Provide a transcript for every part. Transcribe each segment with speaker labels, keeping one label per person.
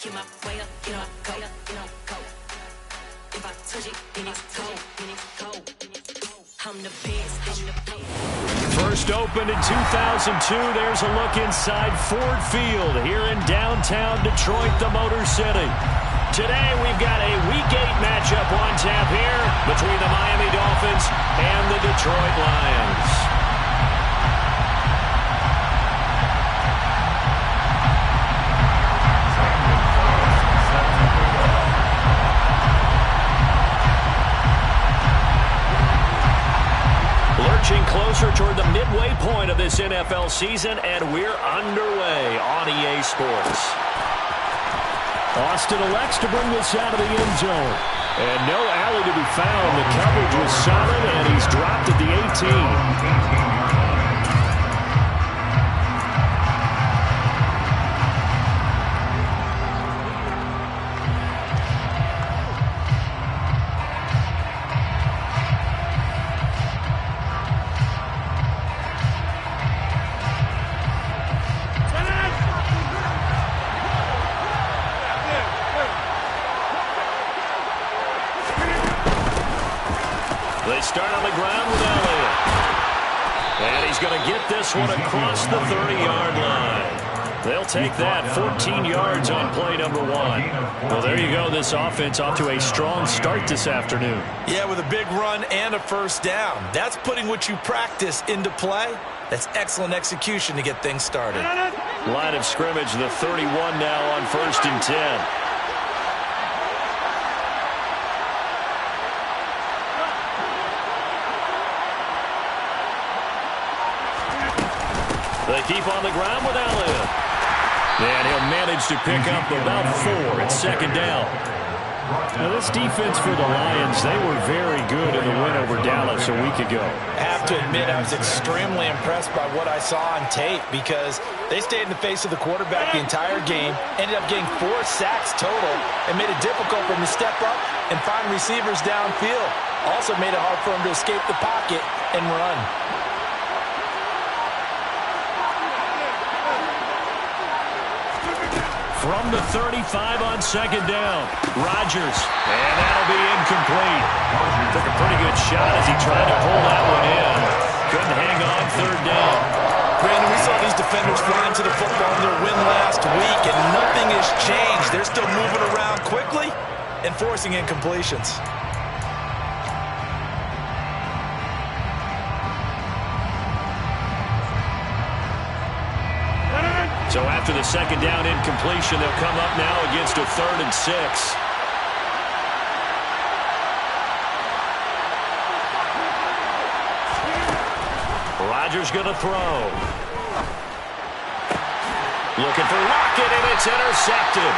Speaker 1: Get my way up, go. If I touch it, then it's cold. I'm the best.
Speaker 2: First opened in 2002. There's a look inside Ford Field here in downtown Detroit, the Motor City. Today we've got a Week 8 matchup on tap here between the Miami Dolphins and the Detroit Lions. Lurching closer toward the midway point of this NFL season, and we're underway on EA Sports. Austin elects to bring this out of the end zone. And no alley to be found. The coverage was solid, and he's dropped at the 18. They start on the ground with Elliott. And he's going to get this one across the 30-yard line. They'll take that 14 yards on play number 1. Well, there you go. This offense off to a strong start this afternoon.
Speaker 3: Yeah, with a big run and a first down. That's putting what you practice into play. That's excellent execution to get things started.
Speaker 2: Line of scrimmage, the 31 now on 1st and 10. They keep on the ground with Elliott. And he'll manage to pick up about 4 at 2nd down. Now this defense for the Lions, they were very good in the win over Dallas a week ago.
Speaker 3: I have to admit, I was extremely impressed by what I saw on tape because they stayed in the face of the quarterback the entire game, ended up getting 4 sacks total, and made it difficult for him to step up and find receivers downfield. Also made it hard for him to escape the pocket and run.
Speaker 2: From the 35 on 2nd down, Rodgers, and that'll be incomplete. Took a pretty good shot as he tried to pull that one in. Couldn't hang on 3rd down.
Speaker 3: Brandon, we saw these defenders flying to the football in their win last week, and nothing has changed. They're still moving around quickly and forcing incompletions.
Speaker 2: So after the 2nd down incompletion, they'll come up now against a 3rd and 6. Rodgers going to throw. Looking for Lockett, and it's intercepted.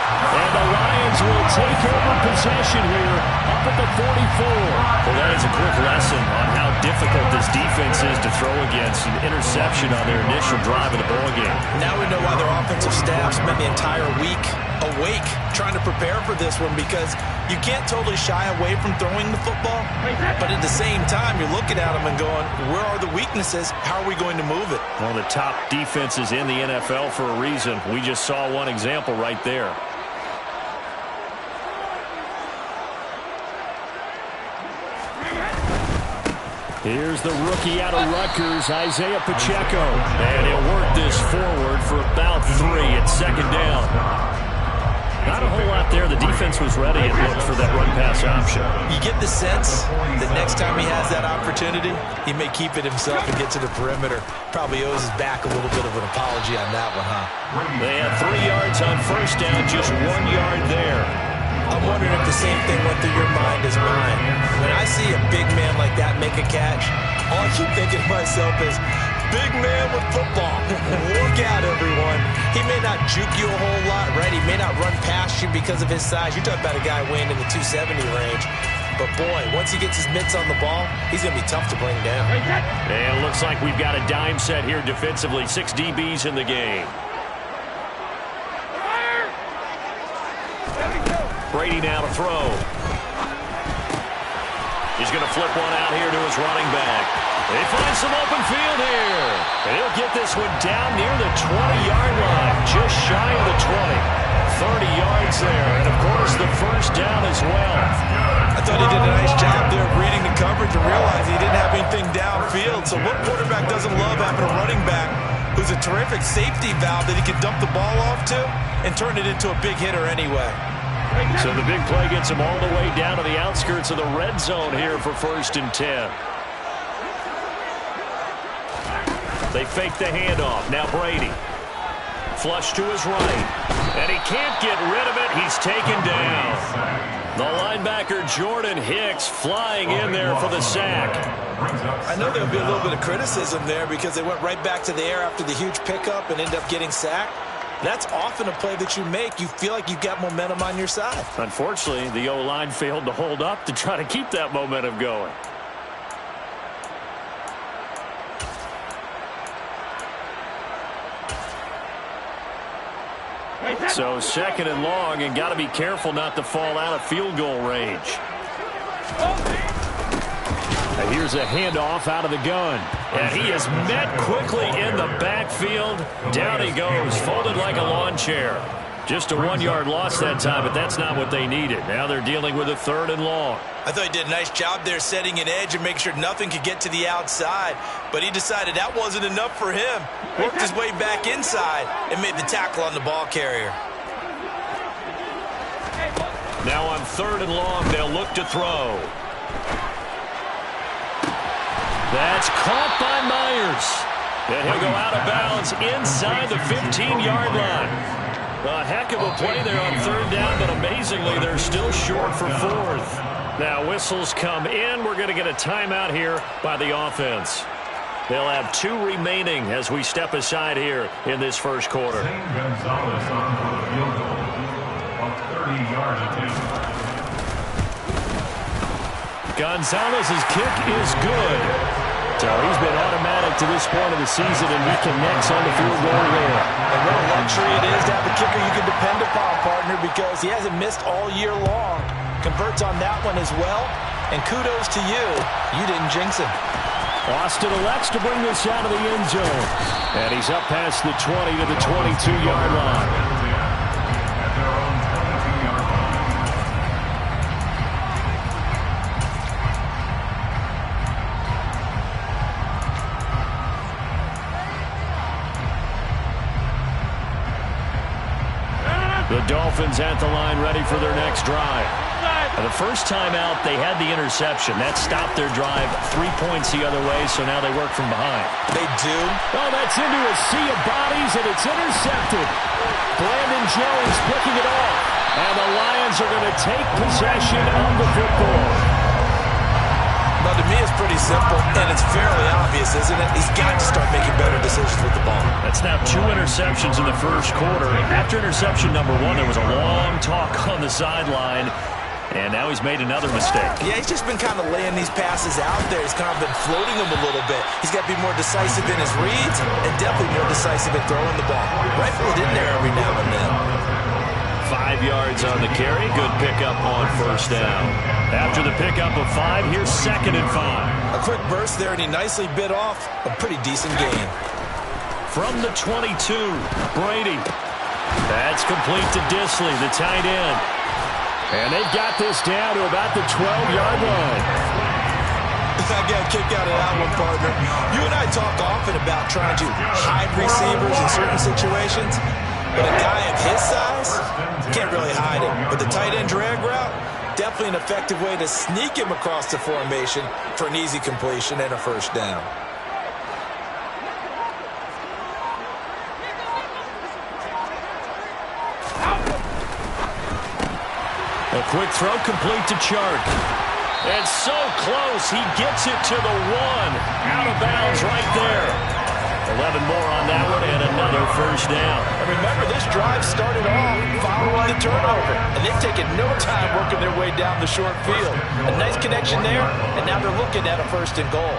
Speaker 2: And the Lions will take over possession here up at the 44. Well, that is a quick lesson on how difficult this defense is to throw against. An interception on their initial drive of the ballgame.
Speaker 3: Now we know why their offensive staff spent the entire week awake trying to prepare for this one, because you can't totally shy away from throwing the football, but at the same time you're looking at them and going, where are the weaknesses? How are we going to move it?
Speaker 2: One of the top defenses in the NFL for a reason. We just saw one example right there. Here's the rookie out of Rutgers, Isaiah Pacheco. And he'll work this forward for about 3 at 2nd down. Not a whole lot there. The defense was ready and looked for that run-pass option.
Speaker 3: You get the sense that next time he has that opportunity, he may keep it himself and get to the perimeter. Probably owes his back a little bit of an apology on that one, huh?
Speaker 2: They had 3 yards on 1st down, just 1 yard there.
Speaker 3: I'm wondering if the same thing went through your mind as mine. When I see a big man like that make a catch, all I keep thinking to myself is, big man with football. Look out, everyone. He may not juke you a whole lot, right? He may not run past you because of his size. You're talking about a guy weighing in the 270 range. But, boy, once he gets his mitts on the ball, he's going to be tough to bring down.
Speaker 2: And it looks like we've got a dime set here defensively. 6 DBs in the game. Brady now to throw. He's going to flip one out here to his running back. They find some open field here. And he'll get this one down near the 20-yard line, just shy of the 20. 30 as well.
Speaker 3: I thought he did a nice job there of reading the coverage and realizing he didn't have anything downfield. So what quarterback doesn't love having a running back who's a terrific safety valve that he can dump the ball off to and turn it into a big hitter anyway.
Speaker 2: So the big play gets him all the way down to the outskirts of the red zone here for 1st and 10. They fake the handoff. Now Brady. Flush to his right. And he can't get rid of it. He's taken down. The linebacker Jordan Hicks flying in there for the sack.
Speaker 3: I know there'll be a little bit of criticism there because they went right back to the air after the huge pickup and ended up getting sacked. That's often a play that you make. You feel like you've got momentum on your side.
Speaker 2: Unfortunately, the O-line failed to hold up to try to keep that momentum going. So 2nd and long, and got to be careful not to fall out of field goal range. And here's a handoff out of the gun. And he is met quickly in the backfield. Down he goes, folded like a lawn chair. Just a 1-yard loss that time, but that's not what they needed. Now they're dealing with a 3rd and long.
Speaker 3: I thought he did a nice job there setting an edge and making sure nothing could get to the outside. But he decided that wasn't enough for him. Worked his way back inside and made the tackle on the ball carrier.
Speaker 2: Now on 3rd and long, they'll look to throw. That's caught by Myers. And he'll go out of bounds inside the 15-yard line. A heck of a play there on 3rd down, but amazingly, they're still short for 4th. Now whistles come in. We're going to get a timeout here by the offense. They'll have 2 remaining as we step aside here in this 1st quarter.
Speaker 4: Gonzalez on for the field goal of 30 yards attempt.
Speaker 2: Gonzalez's kick is good. So he's been automatic to this point of the season, and he connects on the field goal there.
Speaker 3: And what a luxury it is to have a kicker you can depend upon, partner, because he hasn't missed all year long. Converts on that one as well. And kudos to you. You didn't jinx him.
Speaker 2: Austin elects to bring this out of the end zone. And he's up past the 20 to the 22-yard line.
Speaker 4: At their own 22-yard line.
Speaker 2: The Dolphins at the line ready for their next drive. And the first time out, they had the interception. That stopped their drive 3 points the other way, so now they work from behind.
Speaker 3: They do.
Speaker 2: Oh, that's into a sea of bodies, and it's intercepted. Brandon Jones picking it off. And the Lions are going to take possession of the football.
Speaker 3: Well, to me, it's pretty simple, and it's fairly obvious, isn't it? He's got to start making better decisions with the ball.
Speaker 2: That's now 2 interceptions in the 1st quarter. After interception number 1, there was a long talk on the sideline, and now he's made another mistake.
Speaker 3: Yeah, he's just been kind of laying these passes out there. He's kind of been floating them a little bit. He's got to be more decisive in his reads and definitely more decisive in throwing the ball. Rifle it in there every now and then.
Speaker 2: 5 yards on the carry. Good pickup on 1st down. After the pickup of 5, here's 2nd and 5.
Speaker 3: A quick burst there, and he nicely bit off a pretty decent gain.
Speaker 2: From the 22, Brady. That's complete to Disley, the tight end. And they've got this down to about the 12-yard line.
Speaker 3: I got a kick out of that one, partner. You and I talk often about trying to hide receivers in certain situations. But a guy of his size, can't really hide him. But the tight end drag route, definitely an effective way to sneak him across the formation for an easy completion and a 1st down.
Speaker 2: A quick throw complete to Chark. And so close, he gets it to the 1. Out of bounds right there. 11 more on that one, and another 1st down.
Speaker 3: And remember, this drive started off following the turnover, and they've taken no time working their way down the short field. A nice connection there, and now they're looking at a 1st and goal.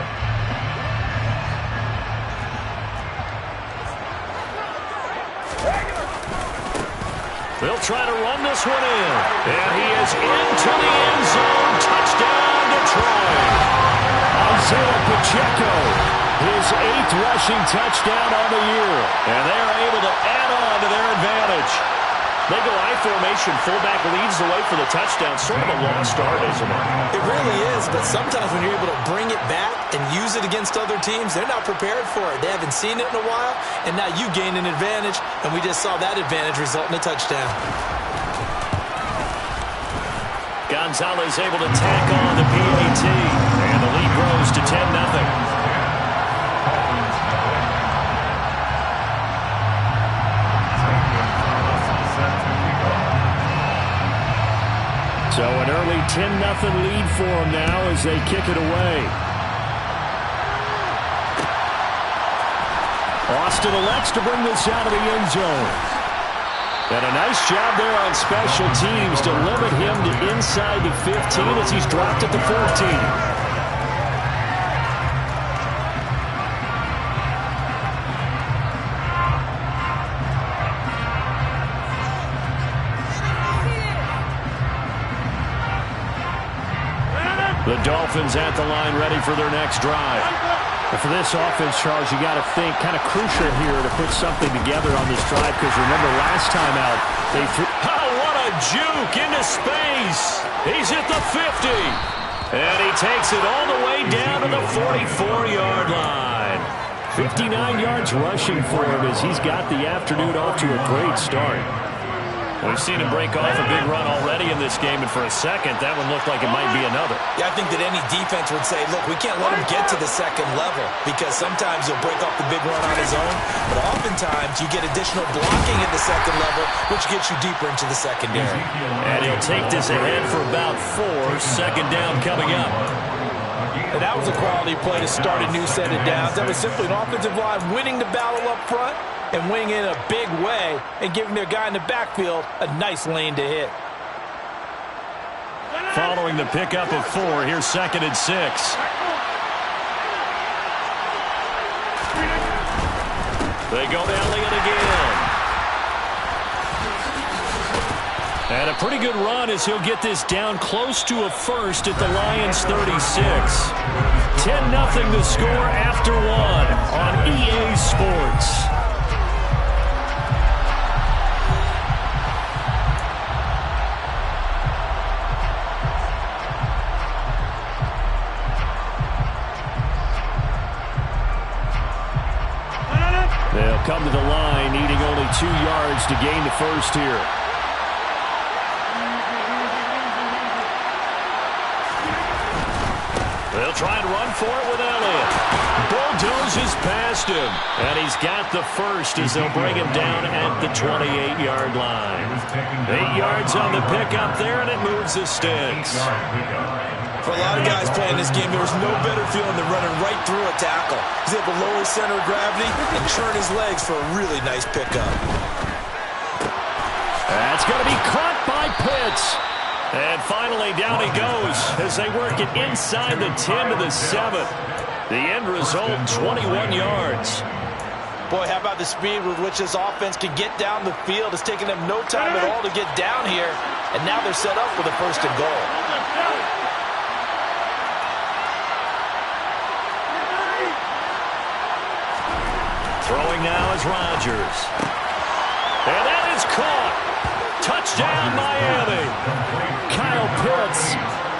Speaker 2: They'll try to run this one in. And he is into the end zone. Touchdown, Detroit. Isaiah Pacheco, his 8th rushing touchdown on the year. And they're able to add on to their advantage. They go I formation. Fullback leads the way for the touchdown. Sort of a lost start, isn't it?
Speaker 3: It really is, but sometimes when you're able to bring it back and use it against other teams, they're not prepared for it. They haven't seen it in a while, and now you gain an advantage, and we just saw that advantage result in a touchdown.
Speaker 2: Gonzalez able to tack on the PAT, and the lead grows to 10-0. So an early 10-0 lead for them now as they kick it away. Austin elects to bring this out of the end zone. And a nice job there on special teams to limit him to inside the 15 as he's dropped at the 14. The Dolphins at the line ready for their next drive.
Speaker 5: And for this offense, Charles, you got to think kind of crucial here to put something together on this drive because remember last time out they threw.
Speaker 2: Oh, what a juke into space. He's at the 50. And he takes it all the way down to the 44-yard line. 59 yards rushing for him as he's got the afternoon off to a great start. We've seen him break off a big run already in this game, and for a second, that one looked like it might be another.
Speaker 3: Yeah, I think that any defense would say, look, we can't let him get to the second level because sometimes he'll break off the big run on his own, but oftentimes you get additional blocking at the second level, which gets you deeper into the secondary.
Speaker 2: And he'll take this ahead for about 4. Second down coming up.
Speaker 3: And that was a quality play to start a new set of downs. That was simply an offensive line winning the battle up front and winning in a big way and giving their guy in the backfield a nice lane to hit.
Speaker 2: Following the pickup of 4, here's 2nd and 6. They go to Elliott again. And a pretty good run as he'll get this down close to a first at the Lions 36. 10-0 the score after 1 on EA Sports. They'll come to the line, needing only 2 yards to gain the first here. They'll try and run for it with Elliott. Bulldozes past him. And he's got the first as they'll bring him down at the 28-yard line. 8 yards on the pickup there, and it moves the sticks.
Speaker 3: For a lot of guys playing this game, there was no better feeling than running right through a tackle. He's able to lower his center of gravity and churn his legs for a really nice pickup.
Speaker 2: That's going to be caught by Pitts. And finally, down he goes as they work it inside the 10 to the 7. The end result, 21 yards.
Speaker 3: Boy, how about the speed with which this offense can get down the field? It's taken them no time at all to get down here. And now they're set up with a 1st and goal.
Speaker 2: Throwing now is Rodgers. And that is caught. Touchdown, Miami. Kyle Pitts,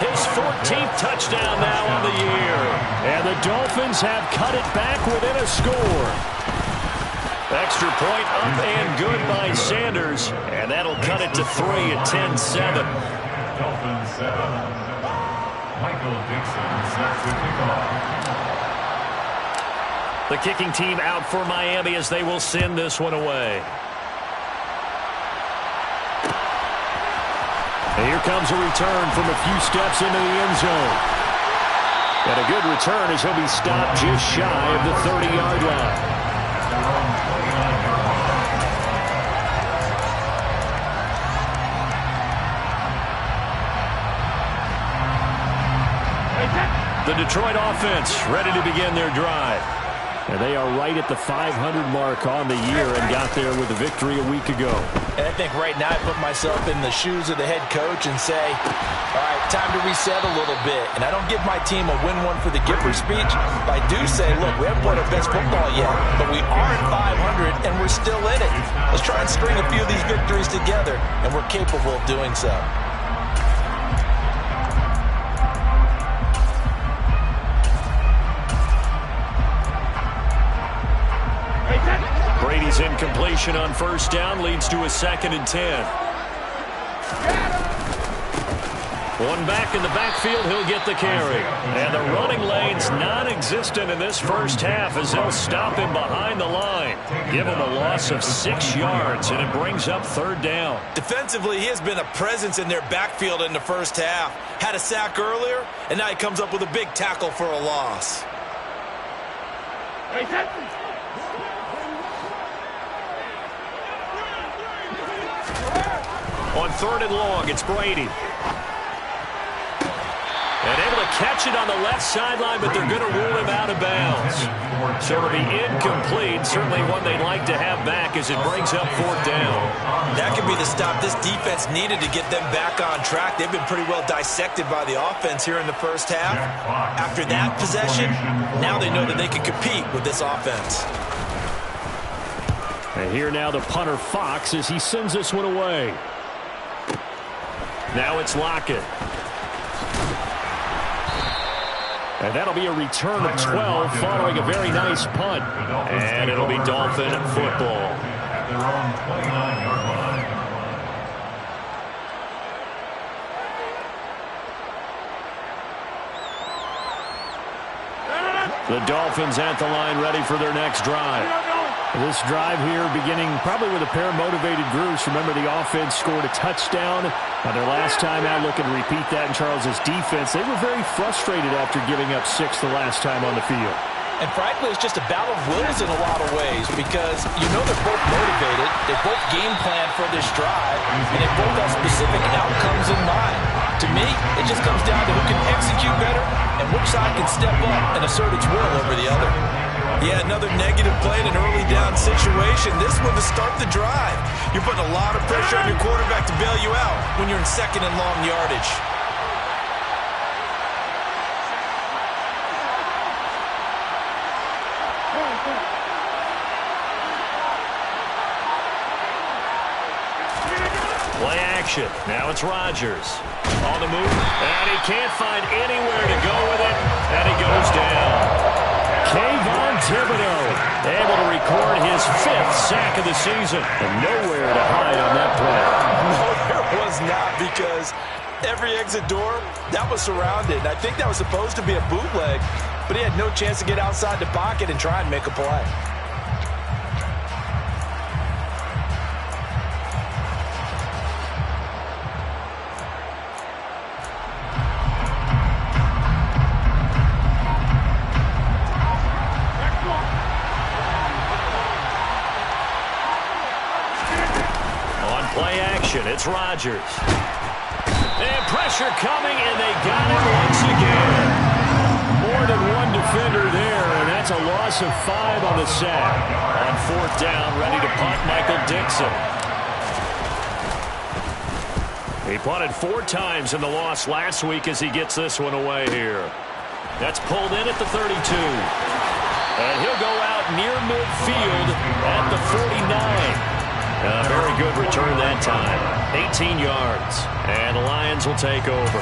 Speaker 2: his 14th touchdown now on the year. And the Dolphins have cut it back within a score. Extra point up and good by Sanders. And that'll cut it to 3 at 10-7.
Speaker 4: Dolphins 7. Michael Dixon sets the kickoff.
Speaker 2: The kicking team out for Miami as they will send this one away. And here comes a return from a few steps into the end zone. And a good return as he'll be stopped just shy of the 30-yard line. The Detroit offense ready to begin their drive.
Speaker 5: And they are right at the 500 mark on the year and got there with a victory a week ago.
Speaker 3: And I think right now I put myself in the shoes of the head coach and say, all right, time to reset a little bit. And I don't give my team a win one for the Gipper speech, but I do say, look, we haven't played our best football yet, but we are at 500 and we're still in it. Let's try and string a few of these victories together, and we're capable of doing so.
Speaker 2: Brady's incompletion on first down leads to a 2nd and 10. One back in the backfield, he'll get the carry. And the running lane's non-existent in this first half as they'll stop him behind the line. Give him a loss of 6 yards, and it brings up 3rd down.
Speaker 3: Defensively, he has been a presence in their backfield in the first half. Had a sack earlier, and now he comes up with a big tackle for a loss.
Speaker 2: On 3rd and long, it's Brady. And able to catch it on the left sideline, but they're going to rule him out of bounds. So it'll be incomplete. Certainly one they'd like to have back as it brings up 4th down.
Speaker 3: That could be the stop this defense needed to get them back on track. They've been pretty well dissected by the offense here in the first half. After that possession, now they know that they can compete with this offense.
Speaker 5: And here now the punter Fox as he sends this one away.
Speaker 2: Now it's Lockett.
Speaker 5: And that'll be a return of 12 following a very nice punt.
Speaker 2: And it'll be Dolphin football.
Speaker 4: At their own 29-yard line.
Speaker 5: The Dolphins at the line ready for their next drive. This drive here beginning probably with a pair of motivated groups. Remember, the offense scored a touchdown on their last time out. Looking to repeat that in Charles's defense. They were very frustrated after giving up 6 the last time on the field.
Speaker 3: And frankly, it's just a battle of wills in a lot of ways because you know they're both motivated. They both game plan for this drive, and they both have specific outcomes in mind. To me, it just comes down to who can execute better and which side can step up and assert its will over the other. Yeah, another negative play in an early down situation. This one to start the drive. You're putting a lot of pressure on your quarterback to bail you out when you're in 2nd and long yardage.
Speaker 2: Play action. Now it's Rodgers. On the move. And he can't find anywhere to go with it. And he goes down.
Speaker 5: Kayvon Thibodeau able to record his 5th sack of the season. And nowhere to hide on that play.
Speaker 3: No, there was not, because every exit door, that was surrounded. I think that was supposed to be a bootleg, but he had no chance to get outside the pocket and try and make a play.
Speaker 2: It's Rodgers. And pressure coming, and they got him once again.
Speaker 5: More than one defender there, and that's a loss of 5 on the sack.
Speaker 2: On 4th down, ready to punt, Michael Dixon. He punted 4 times in the loss last week as he gets this one away here. That's pulled in at the 32. And he'll go out near midfield at the 49. A very good return that time. 18 yards. And the Lions will take over.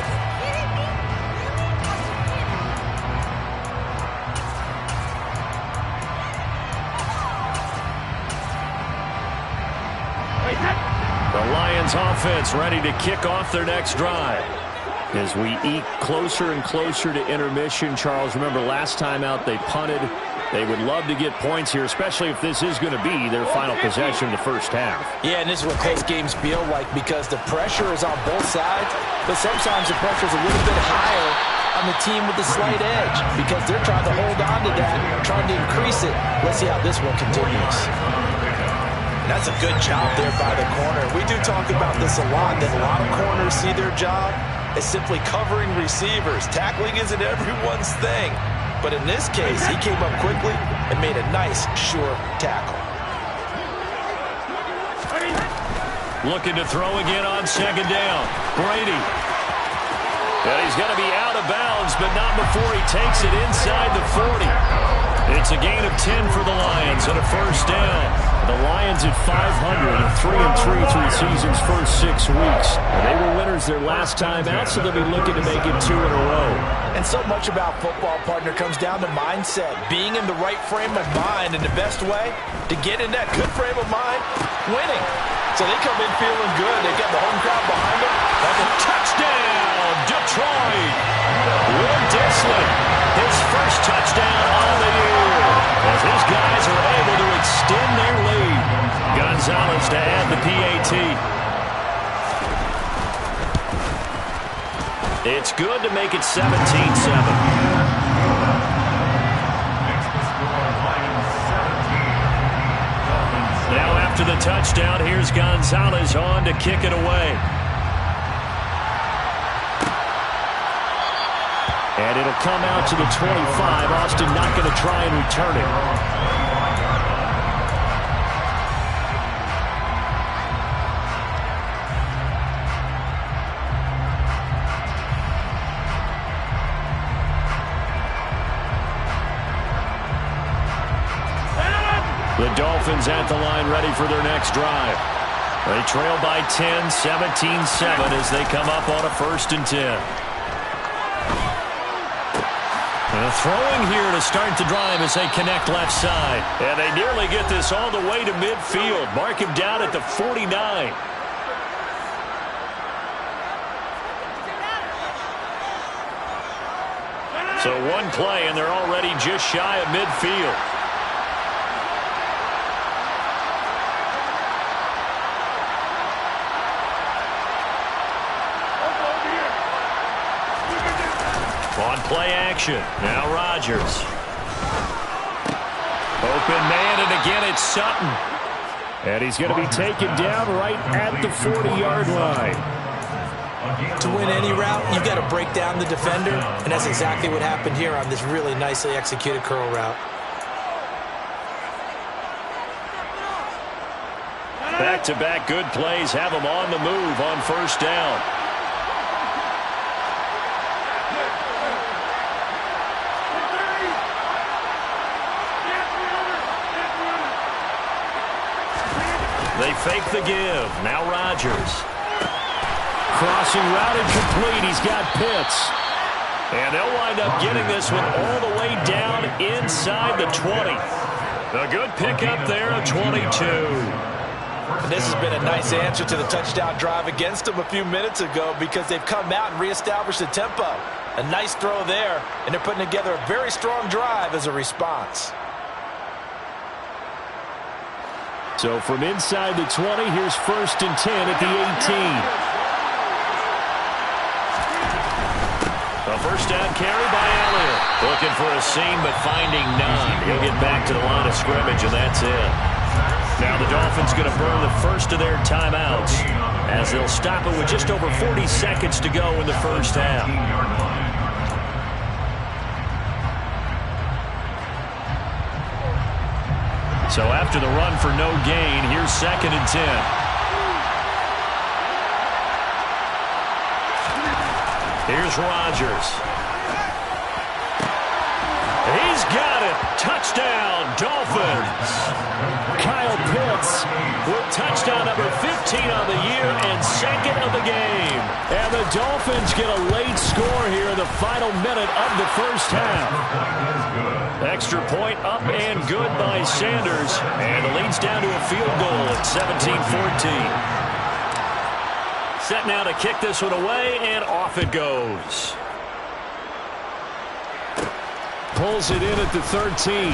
Speaker 2: The Lions offense ready to kick off their next drive. As we eke closer and closer to intermission, Charles, remember last time out they punted. They would love to get points here, especially if this is going to be their final possession of the first half.
Speaker 3: Yeah, and this is what close games feel like because the pressure is on both sides, but sometimes the pressure is a little bit higher on the team with the slight edge because they're trying to hold on to that, trying to increase it. Let's see how this one continues. That's a good job there by the corner. We do talk about this a lot, that a lot of corners see their job as simply covering receivers. Tackling isn't everyone's thing. but in this case, he came up quickly and made a nice, sure tackle.
Speaker 2: Looking to throw again on second down. Brady. And he's going to be out of bounds, but not before he takes it inside the 40. It's a gain of 10 for the Lions and a first down. The Lions at 500, 3-3 through the season's first 6 weeks. And they were winners their last time out, so they'll be looking to make it 2 in a row.
Speaker 3: And so much about football, partner, comes down to mindset. Being in the right frame of mind, and the best way to get in that good frame of mind, winning. So they come in feeling good. They got the home crowd behind them.
Speaker 2: Like a touchdown, Detroit. Will Disley, his first touchdown of the year, as these guys are able to extend their lead. Gonzalez to add the PAT. It's good to make it 17-7. Now after the touchdown, here's Gonzalez on to kick it away. And it'll come out to the 25. Austin not going to try and return it. The Dolphins at the line ready for their next drive. They trail by 10, 17-7 as they come up on a 1st and 10. And throwing here to start the drive as they connect left side. And they nearly get this all the way to midfield. Mark him down at the 49. So one play and they're already just shy of midfield. On play action. Now Rodgers. Open man, and again it's Sutton. And he's going to be taken down right at the 40-yard line.
Speaker 3: To win any route, you've got to break down the defender, and that's exactly what happened here on this really nicely executed curl route.
Speaker 2: Back-to-back good plays have them on the move on 1st down. They fake the give. Now Rodgers. Crossing route incomplete. He's got Pitts. And they'll wind up getting this one all the way down inside the 20. A good pickup there, a 22.
Speaker 3: And this has been a nice answer to the touchdown drive against them a few minutes ago because they've come out and reestablished the tempo. A nice throw there, and they're putting together a very strong drive as a response.
Speaker 2: So from inside the 20, here's 1st and 10 at the 18. A first down carry by Elliott. Looking for a seam, but finding none. He'll get back to the line of scrimmage, and that's it. Now the Dolphins going to burn the first of their timeouts as they'll stop it with just over 40 seconds to go in the first half. So after the run for no gain, here's 2nd and 10. Here's Rodgers. He's got it. Touchdown, Dolphins. Kyle Pitts with touchdown number 15 on the year and 2nd of the game. And the Dolphins get a late score here in the final minute of the first half. Extra point up and good by Sanders. And it leads down to a field goal at 17-14. Set now to kick this one away, and off it goes. Pulls it in at the 13.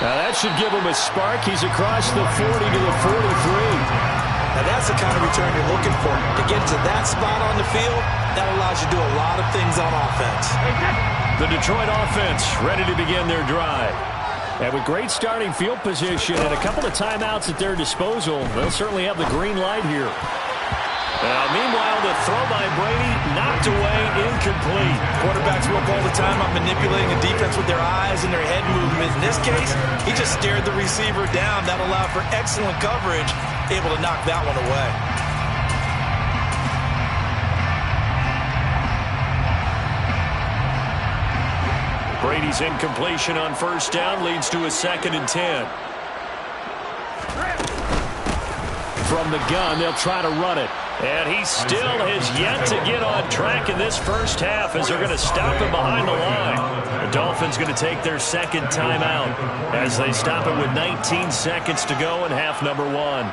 Speaker 2: Now that should give him a spark. He's across the 40 to the 43.
Speaker 3: Now that's the kind of return you're looking for. To get to that spot on the field, that allows you to do a lot of things on offense.
Speaker 2: The Detroit offense ready to begin their drive. And with great starting field position and a couple of timeouts at their disposal, they'll certainly have the green light here. Meanwhile, the throw by Brady knocked away, incomplete.
Speaker 3: Quarterbacks work all the time on manipulating the defense with their eyes and their head movement. In this case, he just stared the receiver down. That allowed for excellent coverage, able to knock that one away.
Speaker 2: Brady's incompletion on first down leads to a 2nd and 10. From the gun, they'll try to run it. And he still has yet to get on track in this first half as they're going to stop him behind the line. The Dolphins going to take their 2nd timeout as they stop it with 19 seconds to go in half number 1.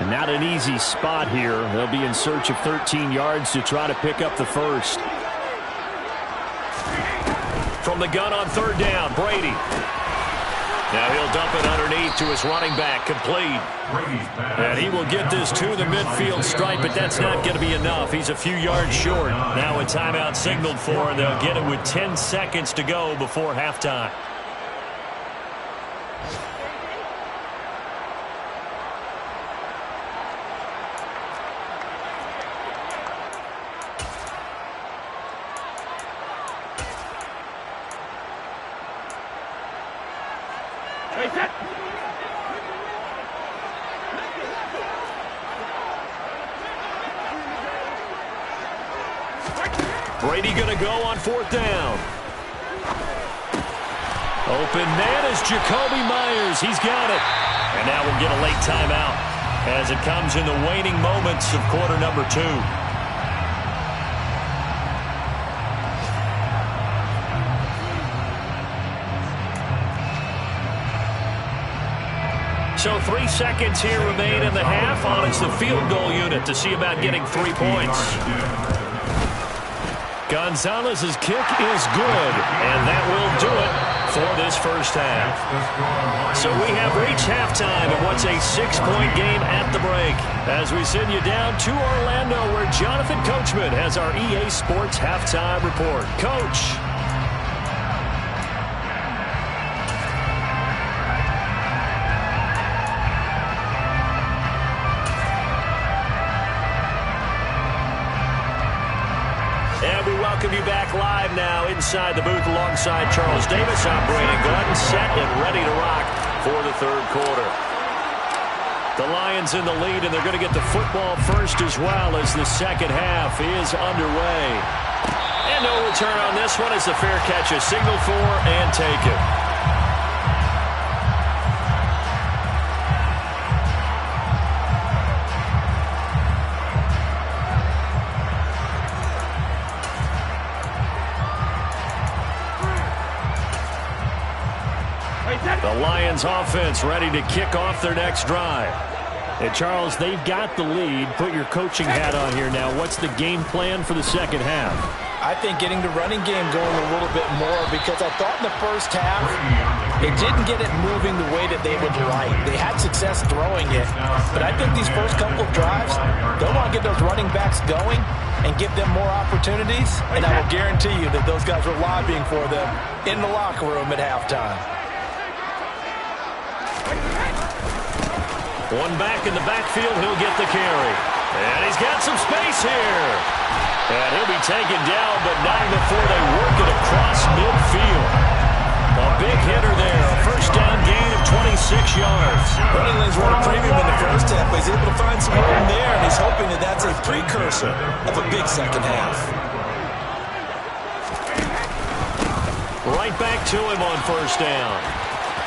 Speaker 5: And not an easy spot here. They'll be in search of 13 yards to try to pick up the first.
Speaker 2: From the gun on 3rd down, Brady. Now he'll dump it underneath to his running back, complete. And he will get this to the midfield stripe, but that's not going to be enough. He's a few yards short. Now a timeout signaled for, and they'll get it with 10 seconds to go before halftime. Brady going to go on 4th down. Open man is Jacoby Myers. He's got it. And now we'll get a late timeout as it comes in the waning moments of quarter number 2. So 3 seconds here remain in the half. On is the field goal unit to see about getting 3 points. Gonzalez's kick is good, and that will do it for this first half. So we have reached halftime in what's a 6-point game at the break as we send you down to Orlando where Jonathan Coachman has our EA Sports halftime report. Coach. Welcome you back live now inside the booth alongside Charles Davis. I'm Brandon Glenn, set and ready to rock for the 3rd quarter. The Lions in the lead, and they're going to get the football first as well as the 2nd half is underway. And no return on this one as the fair catch is signaled for and taken. The Lions offense ready to kick off their next drive. And Charles, they've got the lead. Put your coaching hat on here now. What's the game plan for the 2nd half?
Speaker 3: I think getting the running game going a little bit more because I thought in the first half it didn't get it moving the way that they would like. They had success throwing it, but I think these first couple of drives, they'll want to get those running backs going and give them more opportunities, and I will guarantee you that those guys were lobbying for them in the locker room at halftime.
Speaker 2: One back in the backfield, he'll get the carry. And he's got some space here. And he'll be taken down, but not before they work it across midfield. A big hitter there. A first down gain of 26 yards.
Speaker 3: Running lanes were a premium in the first half, but he's able to find some room there, and he's hoping that that's a precursor of a big 2nd half.
Speaker 2: Right back to him on first down.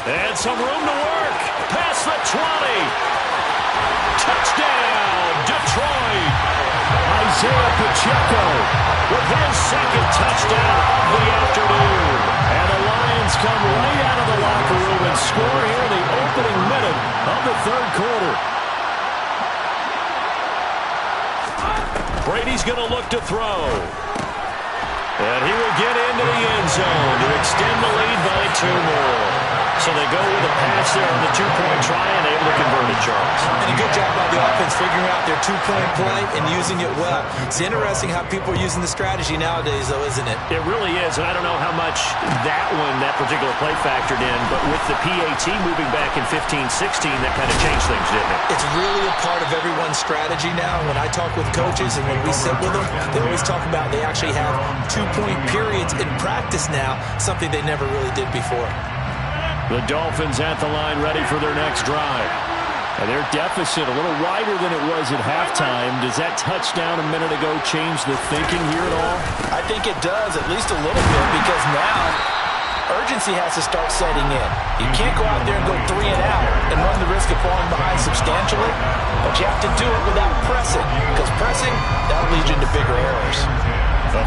Speaker 2: And some room to work. Past the 20. Touchdown, Detroit.
Speaker 5: Isaiah Pacheco
Speaker 2: with his 2nd touchdown of the afternoon.
Speaker 5: And the Lions come right out of the locker room and score here in the opening minute of the 3rd quarter.
Speaker 2: Brady's going to look to throw. And he will get into the end zone to extend the lead by 2 more. So they go with a pass there on the two-point try and able to convert it, Charles.
Speaker 3: And a good job by the offense figuring out their two-point play and using it well. It's interesting how people are using the strategy nowadays, though, isn't it?
Speaker 2: It really is, and I don't know how much that particular play factored in, but with the PAT moving back in 15-16, that kind of changed things, didn't it?
Speaker 3: It's really a part of everyone's strategy now. When I talk with coaches and when we sit with them, they always talk about they actually have two-point periods in practice now, something they never really did before.
Speaker 5: The Dolphins at the line ready for their next drive. And their deficit a little wider than it was at halftime. Does that touchdown a minute ago change the thinking here at all?
Speaker 3: I think it does, at least a little bit, because now urgency has to start setting in. You can't go out there and go 3 and out and run the risk of falling behind substantially, but you have to do it without pressing, because pressing, that'll lead you into bigger errors.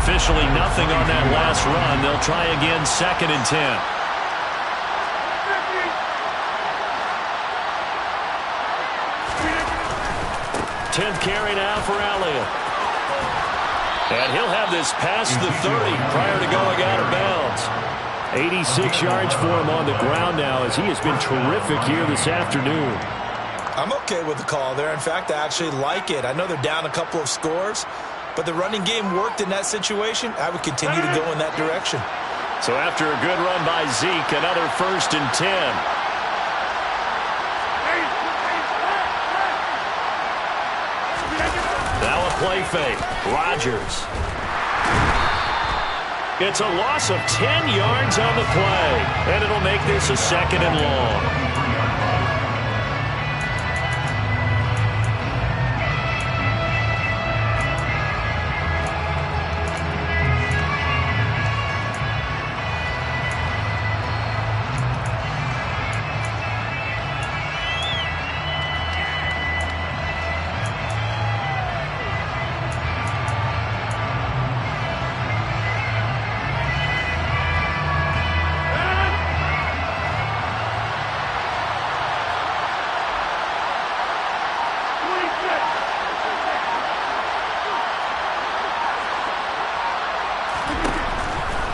Speaker 2: Officially nothing on that last run. They'll try again, 2nd and 10. 10th carry now for Elliott. And he'll have this past the 30 prior to going out of bounds.
Speaker 5: 86 yards for him on the ground now as he has been terrific here this afternoon.
Speaker 3: I'm okay with the call there. In fact, I actually like it. I know they're down a couple of scores, but the running game worked in that situation. I would continue to go in that direction.
Speaker 2: So after a good run by Zeke, another 1st and 10. Now a play fake. Rodgers. It's a loss of 10 yards on the play, and it'll make this a 2nd and long.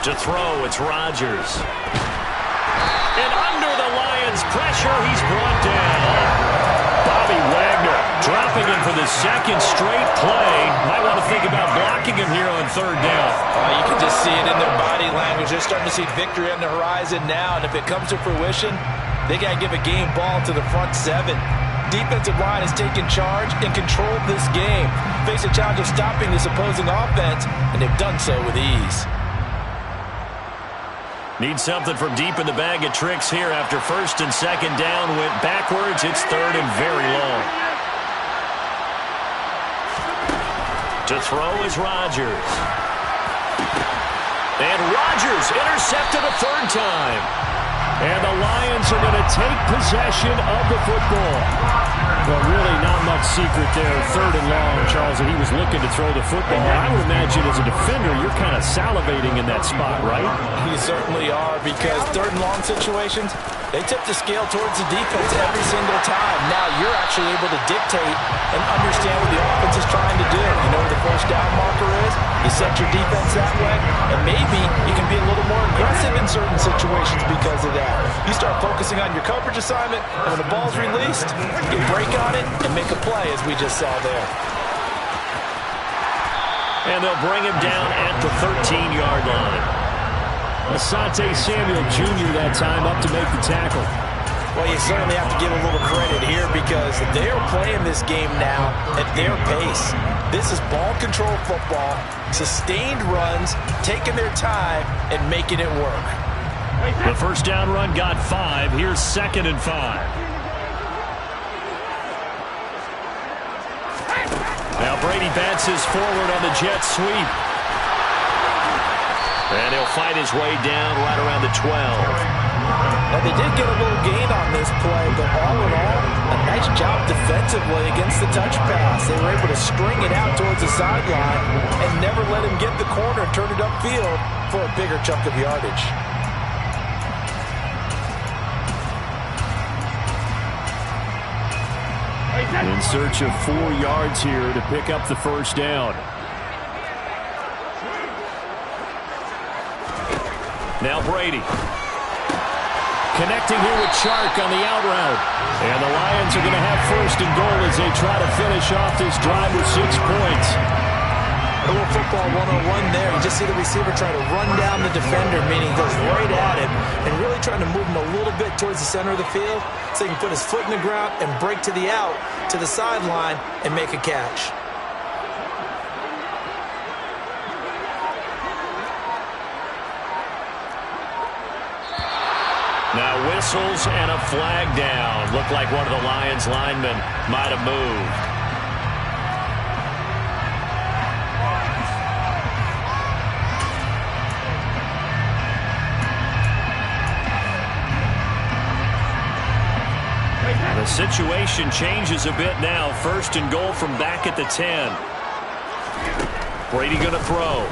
Speaker 2: To throw, it's Rodgers. And under the Lions' pressure, he's brought down. Bobby Wagner dropping him for the 2nd straight play. Might want to think about blocking him here on 3rd down.
Speaker 3: You can just see it in their body language. They're starting to see victory on the horizon now, and if it comes to fruition, they got to give a game ball to the front 7. Defensive line has taken charge and controlled this game. Face a challenge of stopping this opposing offense, and they've done so with ease.
Speaker 2: Need something from deep in the bag of tricks here after 1st and 2nd down. Went backwards. It's 3rd and very long. To throw is Rodgers. And Rodgers intercepted a 3rd time.
Speaker 5: And the Lions are going to take possession of the football. Well, really not much secret there. 3rd and long, Charles, and he was looking to throw the football. I would imagine as a defender, you're kind of salivating in that spot, right?
Speaker 3: You certainly are, because 3rd and long situations, they tip the scale towards the defense every single time. Now you're actually able to dictate and understand what the offense is trying to do. You know where the 1st down marker is. You set your defense that way, and maybe you can be a little more aggressive in certain situations because of that. You start focusing on your coverage assignment, and when the ball's released, you break on it and make a play, as we just saw there.
Speaker 2: And they'll bring him down at the 13-yard line.
Speaker 5: Asante Samuel Jr. that time up to make the tackle.
Speaker 3: Well, you certainly have to give a little credit here because they're playing this game now at their pace. This is ball control football, sustained runs, taking their time, and making it work.
Speaker 2: The 1st down run got 5. Here's 2nd and 5. Now Brady bounces forward on the jet sweep. And he'll fight his way down right around the 12.
Speaker 3: Now, they did get a little gain on this play, but all in all, a nice job defensively against the touch pass. They were able to string it out towards the sideline and never let him get the corner and turn it upfield for a bigger chunk of yardage.
Speaker 5: In search of 4 yards here to pick up the 1st down.
Speaker 2: Now Brady.
Speaker 5: Connecting here with Chark on the out route. And the Lions are going to have first and goal as they try to finish off this drive with 6 points.
Speaker 3: A little football 101 there. You just see the receiver try to run down the defender, meaning he goes right at him and really trying to move him a little bit towards the center of the field so he can put his foot in the ground and break to the out, to the sideline, and make a catch.
Speaker 2: Now whistles and a flag down. Looked like one of the Lions linemen might have moved. The situation changes a bit now. First and goal from back at the 10. Brady going to throw.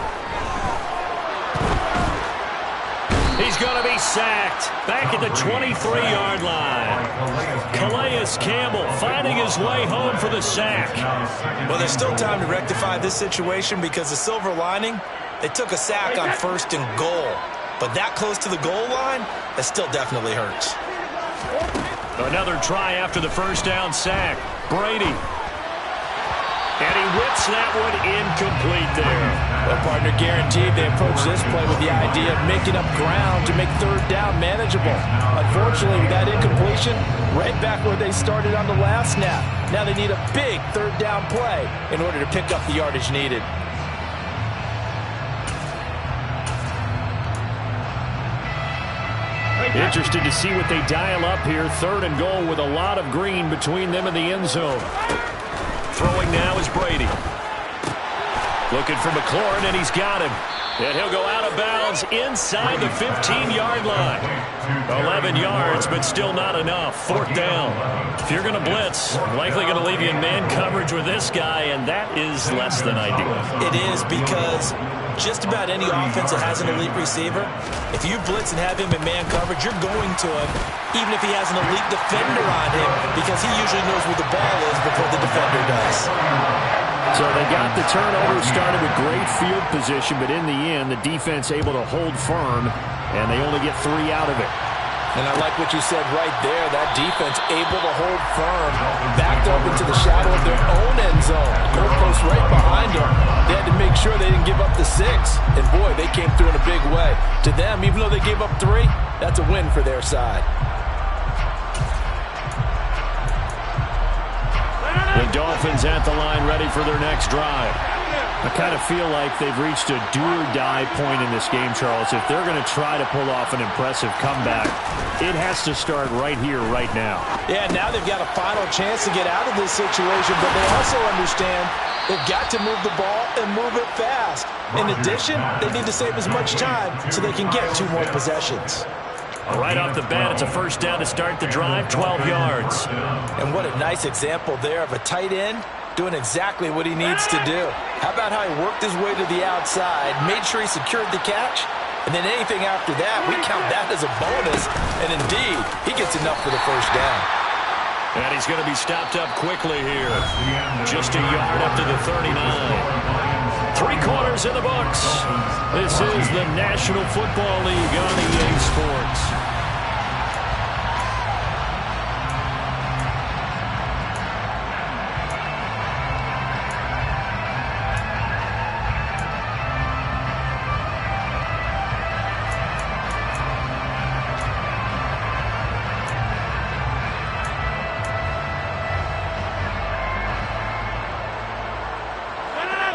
Speaker 2: He's going to be sacked. Back at the 23-yard line. Calais Campbell finding his way home for the sack.
Speaker 3: Well, there's still time to rectify this situation because the silver lining, they took a sack on first and goal. But that close to the goal line, that still definitely hurts.
Speaker 2: Another try after the first down sack. Brady. And he whips that one incomplete there.
Speaker 3: Well, partner, guaranteed they approach this play with the idea of making up ground to make third down manageable. Unfortunately, with that incompletion, right back where they started on the last snap. Now they need a big third down play in order to pick up the yardage needed.
Speaker 5: Interested to see what they dial up here. Third and goal with a lot of green between them and the end zone.
Speaker 2: Throwing now is Brady. Looking for McLaurin, and he's got him. And he'll go out of bounds inside the 15-yard line. 11 yards, but still not enough. Fourth down. If you're going to blitz, likely going to leave you in man coverage with this guy, and that is less than ideal.
Speaker 3: It is because just about any offense that has an elite receiver, if you blitz and have him in man coverage, you're going to him, even if he has an elite defender on him, because he usually knows where the ball is before the defender does.
Speaker 5: So they got the turnover, started with great field position, but in the end, the defense able to hold firm, and they only get 3 out of it.
Speaker 3: And I like what you said right there. That defense able to hold firm, backed up into the shadow of their own end zone. Goalpost right behind them. They had to make sure they didn't give up the 6. And boy, they came through in a big way. To them, even though they gave up 3, that's a win for their side.
Speaker 5: The Dolphins at the line, ready for their next drive. I kind of feel like they've reached a do-or-die point in this game, Charles. If they're going to try to pull off an impressive comeback, it has to start right here, right now.
Speaker 3: Yeah, now they've got a final chance to get out of this situation, but they also understand they've got to move the ball and move it fast. In addition, they need to save as much time so they can get 2 more possessions.
Speaker 2: Right off the bat, it's a first down to start the drive, 12 yards.
Speaker 3: And what a nice example there of a tight end doing exactly what he needs to do. How about how he worked his way to the outside, made sure he secured the catch, and then anything after that, we count that as a bonus. And indeed, he gets enough for the first down.
Speaker 2: And he's going to be stopped up quickly here. Just a yard up to the 39. 3 quarters in the books. This is the National Football League on EA Sports.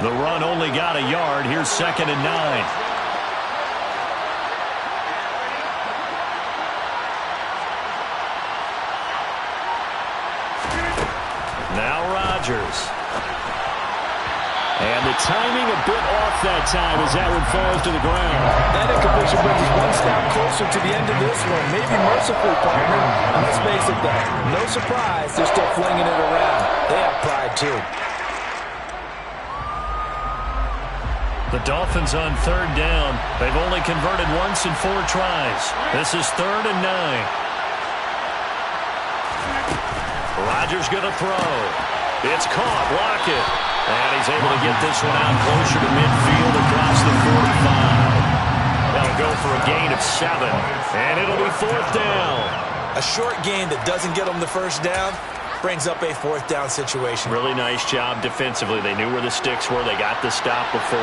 Speaker 2: The run only got a yard. Here's 2nd and 9. Now Rodgers. And the timing a bit off that time as that one falls to the ground.
Speaker 3: That incompletion brings us one step closer to the end of this one. Maybe mercifully, partner. And let's face it, though. No surprise, they're still flinging it around. They have pride, too.
Speaker 2: The Dolphins on 3rd down. They've only converted once in 4 tries. This is 3rd and 9. Rodgers going to throw. It's caught. Lockett. And he's able to get this one out closer to midfield across the 45. That'll go for a gain of 6 7, and it'll be 4th down.
Speaker 3: A short gain that doesn't get them the first down brings up a 4th down situation.
Speaker 2: Really nice job defensively. They knew where the sticks were. They got the stop before.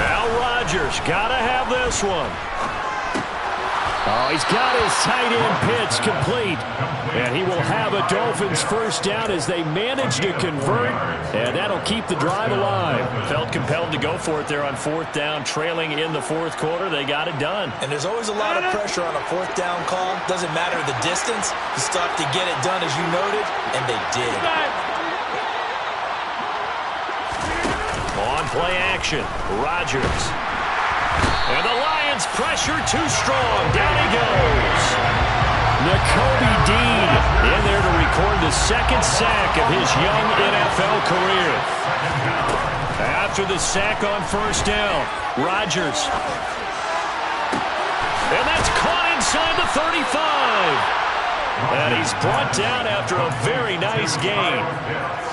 Speaker 2: Now Rodgers got to have this one. Oh, he's got his tight end pitch complete. And he will have a Dolphins first down as they manage to convert. And that'll keep the drive alive. Felt compelled to go for it there on 4th down, trailing in the 4th quarter. They got it done.
Speaker 3: And there's always a lot of pressure on a 4th down call. Doesn't matter the distance. You still have to get it done, as you noted, and they did.
Speaker 2: On play action, Rodgers. And the Lions pressure too strong. Down he goes. Nakobe Dean in there to record the 2nd sack of his young NFL career. After the sack on 1st down, Rodgers. And that's caught inside the 35. And he's brought down after a very nice gain.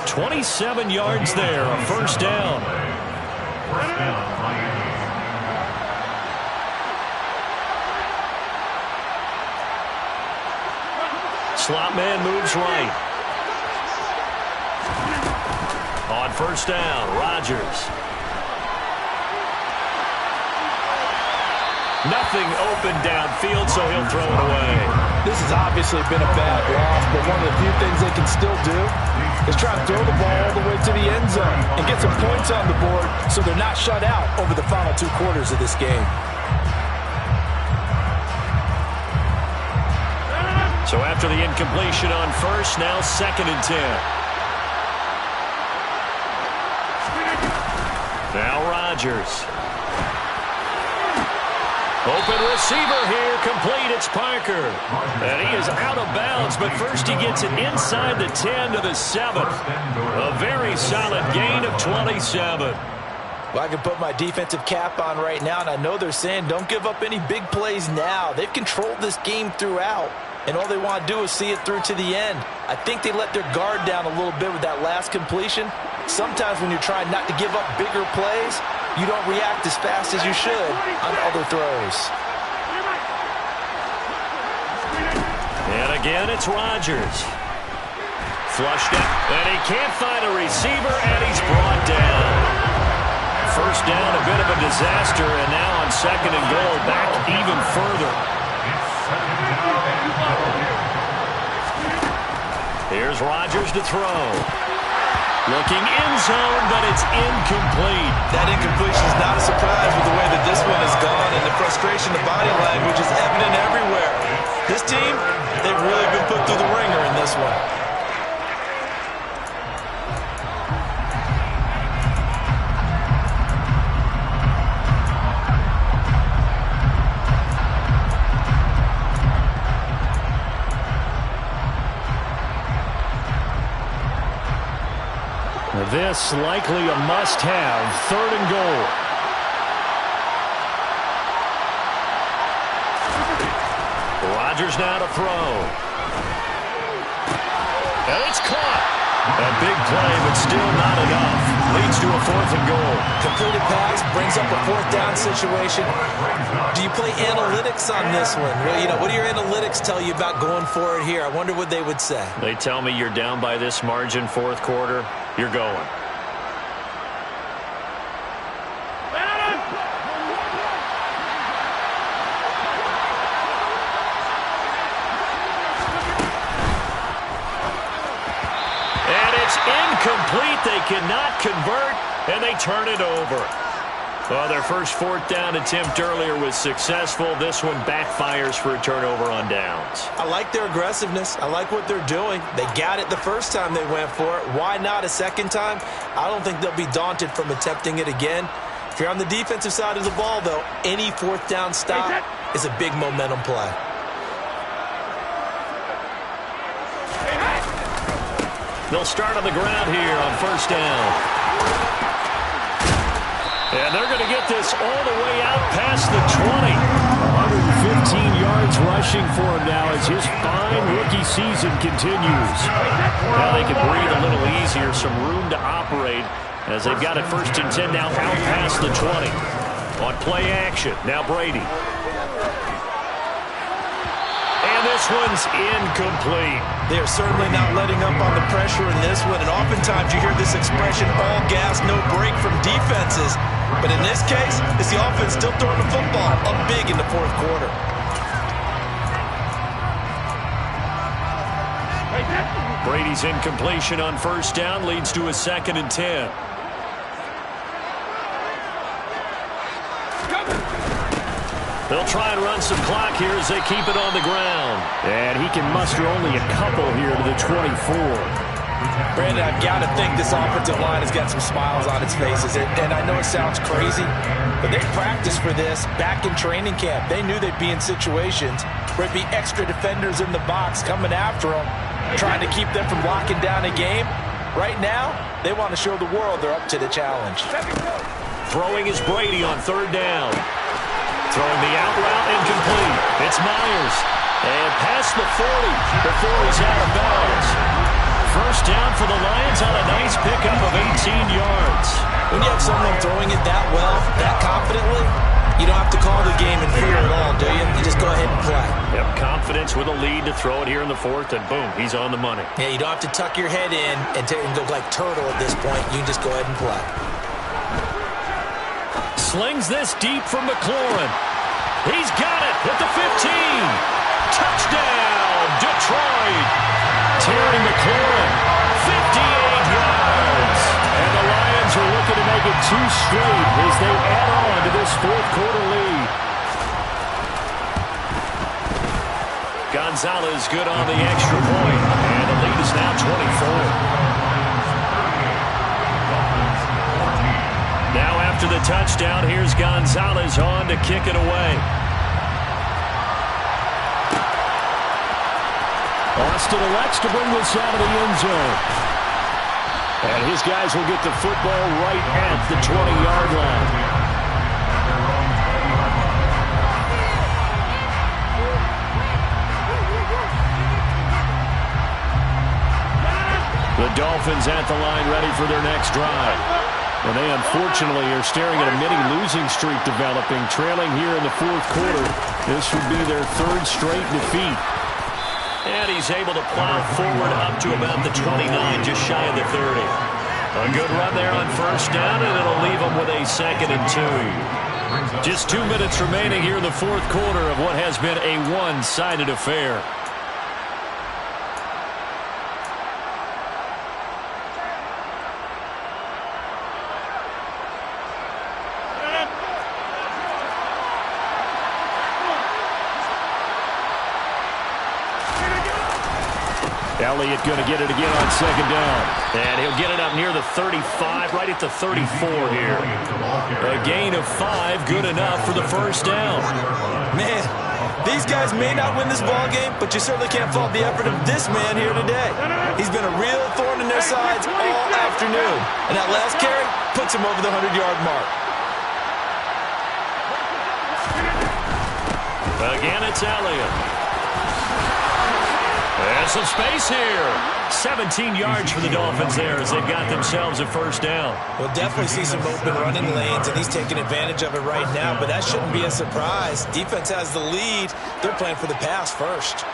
Speaker 2: 27 yards there, a 1st down. Slot man moves right. On 1st down, Rodgers. Nothing open downfield, so he'll throw it away.
Speaker 6: This has obviously been a bad loss, but one of the few things they can still do is try to throw the ball all the way to the end zone and get some points on the board so they're not shut out over the final 2 quarters of this game.
Speaker 2: So after the incompletion on 1st, now 2nd and 10. Now Rodgers. Open receiver here, complete, it's Parker. And he is out of bounds, but first he gets it inside the 10 to the 7. A very solid gain of 27.
Speaker 3: Well, I can put my defensive cap on right now, and I know they're saying don't give up any big plays now. They've controlled this game throughout, and all they want to do is see it through to the end. I think they let their guard down a little bit with that last completion. Sometimes when you're trying not to give up bigger plays, you don't react as fast as you should on other throws.
Speaker 2: And again, it's Rodgers. Flushed out, and he can't find a receiver, and he's brought down. First down, a bit of a disaster, and now on 2nd and goal, back even further. Here's Rodgers to throw. Looking in zone, but it's incomplete.
Speaker 3: That incompletion is not a surprise with the way that this one has gone, and the frustration, the body language is evident everywhere. This team, they've really been put through the ringer in this one.
Speaker 2: This likely a must-have, 3rd and goal. Rodgers now to throw. And it's caught. A big play, but still not enough. Leads to a 4th and goal.
Speaker 3: Completed pass brings up a 4th down situation. Do you play analytics on this one? Well, what do your analytics tell you about going for it here? I wonder what they would say.
Speaker 2: They tell me you're down by this margin, 4th quarter. You're going. Incomplete. They cannot convert, and they turn it over. Well, their first 4th down attempt earlier was successful. This one backfires for a turnover on downs.
Speaker 3: I like their aggressiveness. I like what they're doing. They got it the first time they went for it. Why not a second time? I don't think they'll be daunted from attempting it again. If you're on the defensive side of the ball, though, any 4th down stop is a big momentum play.
Speaker 2: They'll start on the ground here on 1st down. And they're going to get this all the way out past the 20. 115 yards rushing for him now as his fine rookie
Speaker 5: season continues.
Speaker 2: Now they can breathe a little easier, some room to operate as they've got it 1st and 10 now out past the 20. On play action, now Brady. And this one's incomplete.
Speaker 3: They are certainly not letting up on the pressure in this one, and oftentimes you hear this expression, all gas, no break from defenses. But in this case, it's the offense still throwing the football up big in the 4th quarter.
Speaker 2: Brady's incompletion on 1st down leads to a 2nd and 10. They'll try and run some clock here as they keep it on the ground.
Speaker 5: And he can muster only a couple here to the 24.
Speaker 3: Brandon, I've got to think this offensive line has got some smiles on its faces. And I know it sounds crazy, but they practiced for this back in training camp. They knew they'd be in situations where it'd be extra defenders in the box coming after them, trying to keep them from locking down a game. Right now, they want to show the world they're up to the challenge.
Speaker 2: Throwing is Brady on 3rd down. Throwing the out route incomplete. It's Myers. And past the 40 before he's out of bounds. 1st down for the Lions on a nice pickup of 18 yards.
Speaker 3: When you have someone throwing it that well, that confidently, you don't have to call the game in fear at all, do you? You just go ahead and play.
Speaker 2: Yep, confidence with a lead to throw it here in the 4th, and boom, he's on the money.
Speaker 3: Yeah, you don't have to tuck your head in and go like turtle at this point. You can just go ahead and play.
Speaker 2: Slings this deep from McLaurin. He's got it at the 15. Touchdown, Detroit. Terry McLaurin, 58 yards. And the Lions are looking to make it 2 straight as they add on to this 4th quarter lead. Gonzalez good on the extra point. And the lead is now 24. Now after the touchdown, here's Gonzalez on to kick it away.
Speaker 5: Austin elects to bring this out of the end zone. And his guys will get the football right at the 20-yard line. The Dolphins at the line ready for their next drive. And they unfortunately are staring at a mini-losing streak developing, trailing here in the 4th quarter. This would be their 3rd straight defeat.
Speaker 2: And he's able to plow forward up to about the 29, just shy of the 30. A good run there on 1st down, and it'll leave him with a 2nd and 2. Just 2 minutes remaining here in the 4th quarter of what has been a one-sided affair.
Speaker 5: Elliott going to get it again on 2nd down.
Speaker 2: And he'll get it up near the 35, right at the 34 here. A gain of 5, good enough for the 1st down.
Speaker 3: Man, these guys may not win this ball game, but you certainly can't fault the effort of this man here today. He's been a real thorn in their sides all afternoon. And that last carry puts him over the 100-yard mark.
Speaker 2: Again, it's Elliott. There's some space here. 17 yards for the Dolphins there as they've got themselves a 1st down.
Speaker 3: We'll definitely see some open running lanes, and he's taking advantage of it right now, but that shouldn't be a surprise. Defense has the lead. They're playing for the pass first.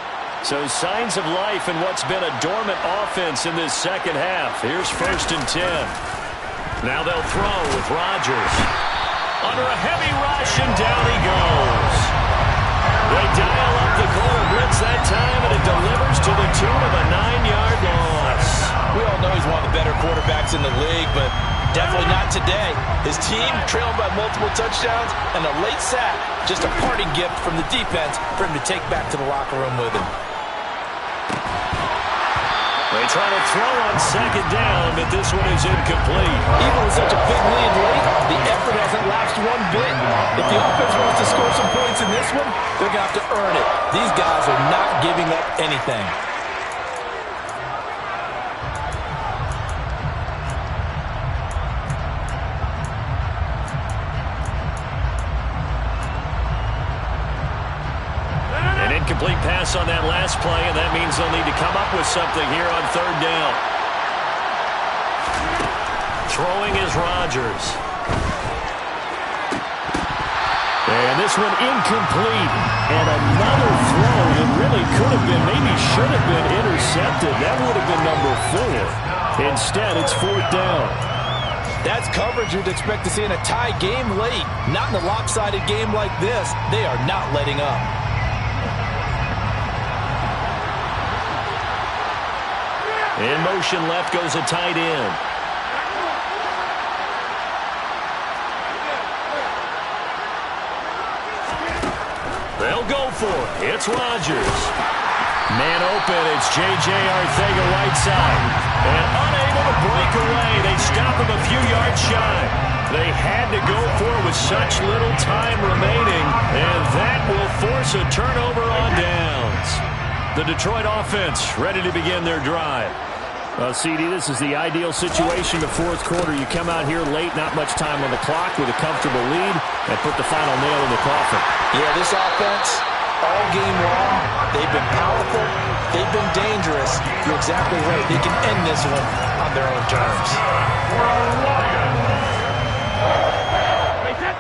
Speaker 2: So signs of life in what's been a dormant offense in this 2nd half. Here's 1st and 10. Now they'll throw with Rodgers. Under a heavy rush, and down he goes. They dial up the corner blitz that time, and it delivers to the tune of a 9-yard loss.
Speaker 3: We all know he's one of the better quarterbacks in the league, but definitely not today. His team trailing by multiple touchdowns, and a late sack, just a parting gift from the defense for him to take back to the locker room with him.
Speaker 2: They try to throw on 2nd down, but this one is incomplete.
Speaker 3: Even with such a big lead late, the effort hasn't lapsed one bit. If the offense wants to score some points in this one, they're going to have to earn it. These guys are not giving up anything.
Speaker 2: An incomplete pass on that last play, and that means they'll need to come up with something here on third down. Throwing is Rodgers. And this one incomplete. And another throw that really could have been, maybe should have been intercepted. That would have been number 4. Instead, it's fourth down.
Speaker 6: That's coverage you'd expect to see in a tie game late. Not in a lopsided game like this. They are not letting up.
Speaker 2: In motion left goes a tight end. They'll go for it. It's Rodgers. Man open. It's J.J. Arcega-Whiteside. And unable to break away. They stop him a few yards shy. They had to go for it with such little time remaining. And that will force a turnover on downs. The Detroit offense ready to begin their drive.
Speaker 5: CD, this is the ideal situation. The fourth quarter, you come out here late, not much time on the clock with a comfortable lead, and put the final nail in the coffin.
Speaker 6: Yeah, this offense, all game long, they've been powerful, they've been dangerous. You're exactly right. They can end this one on their own terms.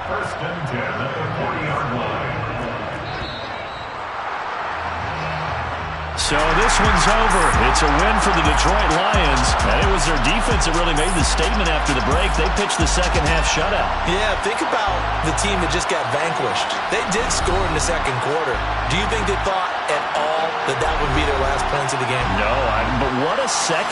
Speaker 4: First and 10 at the 40-yard line.
Speaker 2: So this one's over. It's a win for the Detroit Lions. And it was their defense that really made the statement after the break. They pitched the second half shutout.
Speaker 3: Yeah, think about the team that just got vanquished. They did score in the second quarter. Do you think they thought at all that that would be their last points of the game?
Speaker 2: No, but what a second.